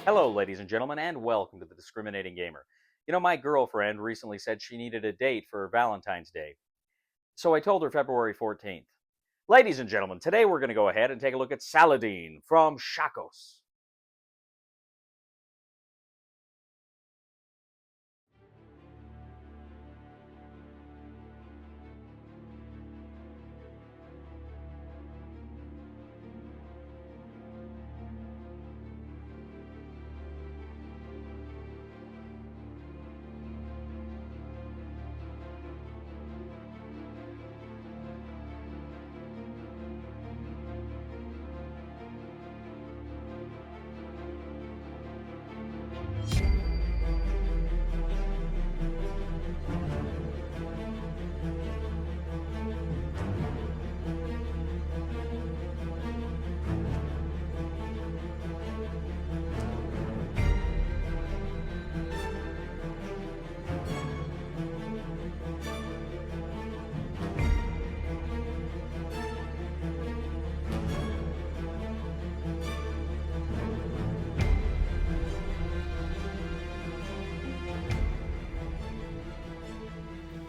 Hello, ladies and gentlemen, and welcome to the Discriminating Gamer. You know, my girlfriend recently said she needed a date for Valentine's Day, so I told her February 14th. Ladies and gentlemen, today we're going to go ahead and take a look at Saladin from Shakos.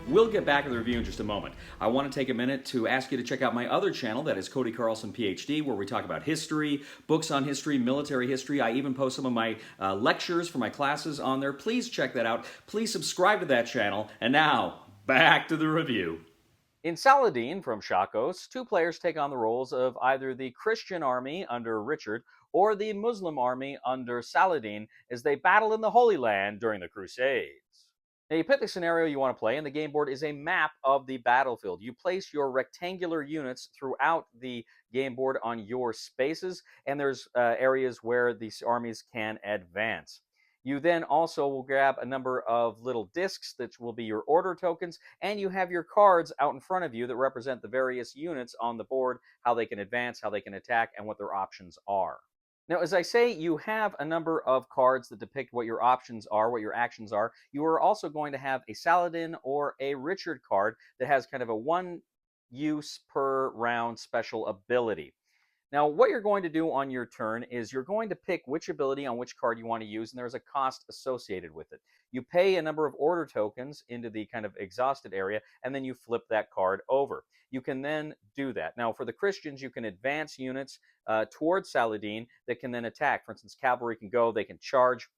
We'll get back to the review in just a moment. I want to take a minute to ask you to check out my other channel, that is Cody Carlon PhD, where we talk about history, books on history, military history. I even post some of my lectures for my classes on there. Please check that out. Please subscribe to that channel. And now, back to the review. In Saladin from Shakos, two players take on the roles of either the Christian army under Richard or the Muslim army under Saladin as they battle in the Holy Land during the Crusades. Now, you pick the scenario you want to play, and the game board is a map of the battlefield. You place your rectangular units throughout the game board on your spaces, and there's areas where these armies can advance. You then also will grab a number of little discs that will be your order tokens, and you have your cards out in front of you that represent the various units on the board, how they can advance, how they can attack, and what their options are. Now, as I say, you have a number of cards that depict what your options are, what your actions are. You are also going to have a Saladin or a Richard card that has kind of a one use per round special ability. Now, what you're going to do on your turn is you're going to pick which ability on which card you want to use, and there's a cost associated with it. You pay a number of order tokens into the kind of exhausted area, and then you flip that card over. You can then do that. Now, for the Christians, you can advance units towards Saladin that can then attack. For instance, cavalry can go, they can charge.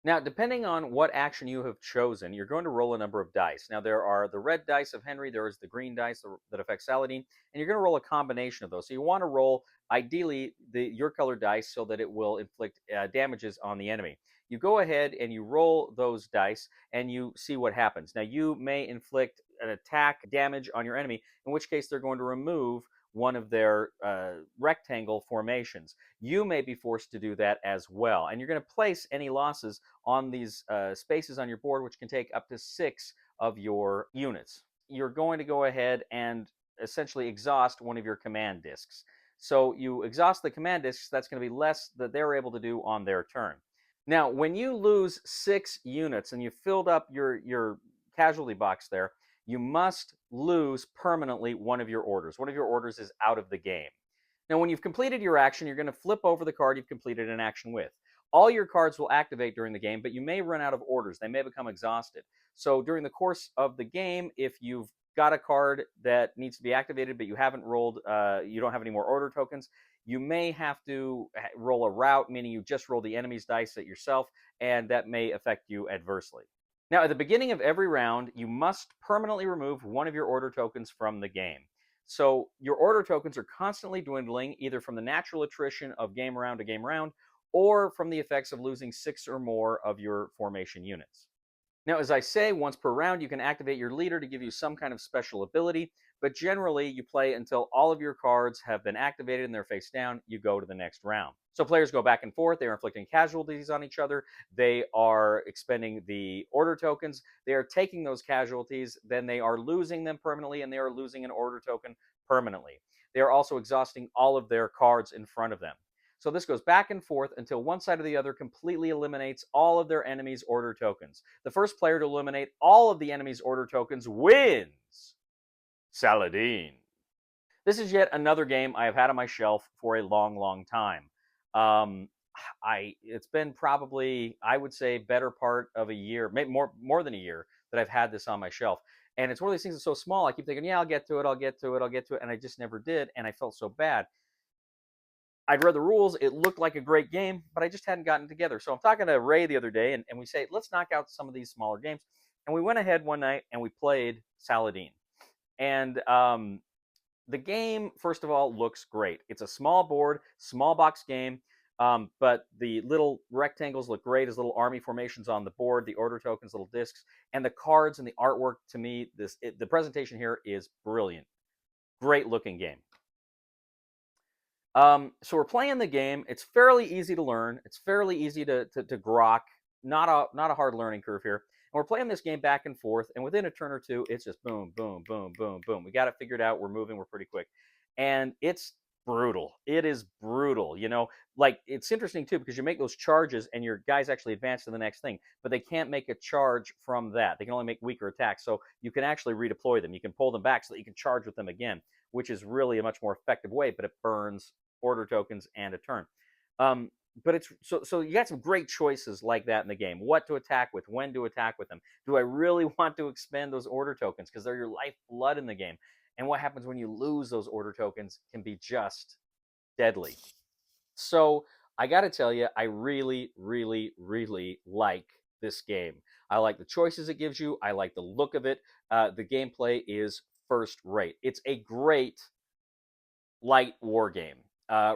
Now, depending on what action you have chosen, you're going to roll a number of dice. Now, there are the red dice of Henry, there is the green dice that affect Saladin, and you're going to roll a combination of those. So you want to roll, ideally, your colored dice so that it will inflict damages on the enemy. You go ahead and you roll those dice, and you see what happens. Now, you may inflict an attack damage on your enemy, in which case they're going to remove one of their rectangle formations. You may be forced to do that as well. And you're going to place any losses on these spaces on your board, which can take up to 6 of your units. You're going to go ahead and essentially exhaust one of your command discs. So you exhaust the command discs, that's going to be less that they're able to do on their turn. Now, when you lose 6 units and you've filled up your casualty box there, you must lose permanently one of your orders. One of your orders is out of the game. Now, when you've completed your action, you're going to flip over the card you've completed an action with. All your cards will activate during the game, but you may run out of orders. They may become exhausted. So during the course of the game, if you've got a card that needs to be activated, but you haven't rolled, you don't have any more order tokens, you may have to roll a rout, meaning you just roll the enemy's dice at yourself, and that may affect you adversely. Now, at the beginning of every round, you must permanently remove one of your order tokens from the game. So your order tokens are constantly dwindling, either from the natural attrition of game round to game round, or from the effects of losing 6 or more of your formation units. Now, as I say, once per round, you can activate your leader to give you some kind of special ability, but generally you play until all of your cards have been activated and they're face down, you go to the next round. So players go back and forth, they are inflicting casualties on each other, they are expending the order tokens, they are taking those casualties, then they are losing them permanently, and they are losing an order token permanently. They are also exhausting all of their cards in front of them. So this goes back and forth until one side or the other completely eliminates all of their enemy's order tokens. The first player to eliminate all of the enemy's order tokens wins. Saladin. This is yet another game I have had on my shelf for a long, long time. it's been probably, I would say, better part of a year, maybe more than a year, that I've had this on my shelf. And it's one of these things that's so small. I keep thinking, yeah, I'll get to it, I'll get to it, I'll get to it, and I just never did, and I felt so bad. I'd read the rules. It looked like a great game, but I just hadn't gotten together. So I'm talking to Ray the other day, and we say, let's knock out some of these smaller games. And we went ahead one night and we played Saladin. And the game, first of all, looks great. It's a small board, small box game, but the little rectangles look great as little army formations on the board, the order tokens, little discs, and the cards and the artwork. To me, the presentation here is brilliant. Great looking game. So we're playing the game. It's fairly easy to learn. It's fairly easy to grok. Not a hard learning curve here. And we're playing this game back and forth, and within a turn or two, it's just boom, boom, boom, boom, boom. We got it figured out. We're moving. We're pretty quick, and it's brutal. It is brutal. Like, it's interesting too, because you make those charges, and your guys actually advance to the next thing, but they can't make a charge from that. They can only make weaker attacks, so you can actually redeploy them. You can pull them back so that you can charge with them again, which is really a much more effective way, but it burns order tokens and a turn. But it's so you got some great choices like that in the game. What to attack with, when to attack with them. Do I really want to expend those order tokens because they're your lifeblood in the game? And what happens when you lose those order tokens can be just deadly. So I got to tell you, I really, really, really like this game. I like the choices it gives you. I like the look of it. The gameplay is first rate. It's a great light war game.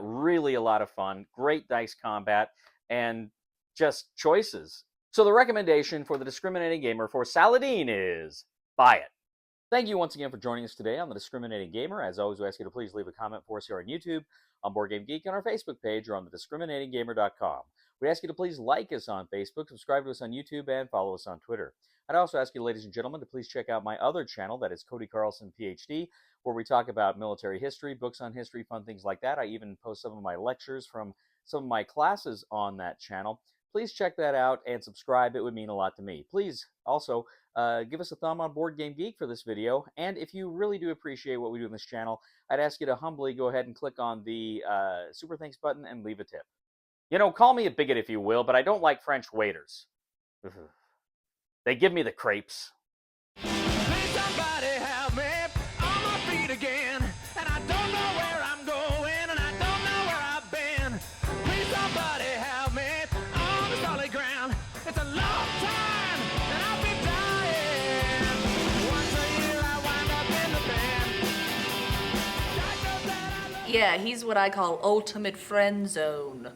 Really a lot of fun, great dice combat, and just choices. So the recommendation for the discriminating gamer for Saladin is buy it. Thank you once again for joining us today on the Discriminating Gamer. As always, we ask you to please leave a comment for us here on YouTube, on Board Game Geek, on our Facebook page, or on thediscriminatinggamer.com. We ask you to please like us on Facebook, subscribe to us on YouTube, and follow us on Twitter. I'd also ask you, ladies and gentlemen, to please check out my other channel, that is Cody Carlson PhD, where we talk about military history, books on history, fun things like that. I even post some of my lectures from some of my classes on that channel. Please check that out and subscribe. It would mean a lot to me. Please also give us a thumb on Board Game Geek for this video. And if you really do appreciate what we do on this channel, I'd ask you to humbly go ahead and click on the Super Thanks button and leave a tip. Call me a bigot if you will, but I don't like French waiters. They give me the crepes. Please somebody help me on my feet again. And I don't know where I'm going, and I don't know where I've been. Please somebody help me on the solid ground. It's a long time, and I'll be dying. Once a year I wind up in the band. Yeah, he's what I call ultimate friend zone.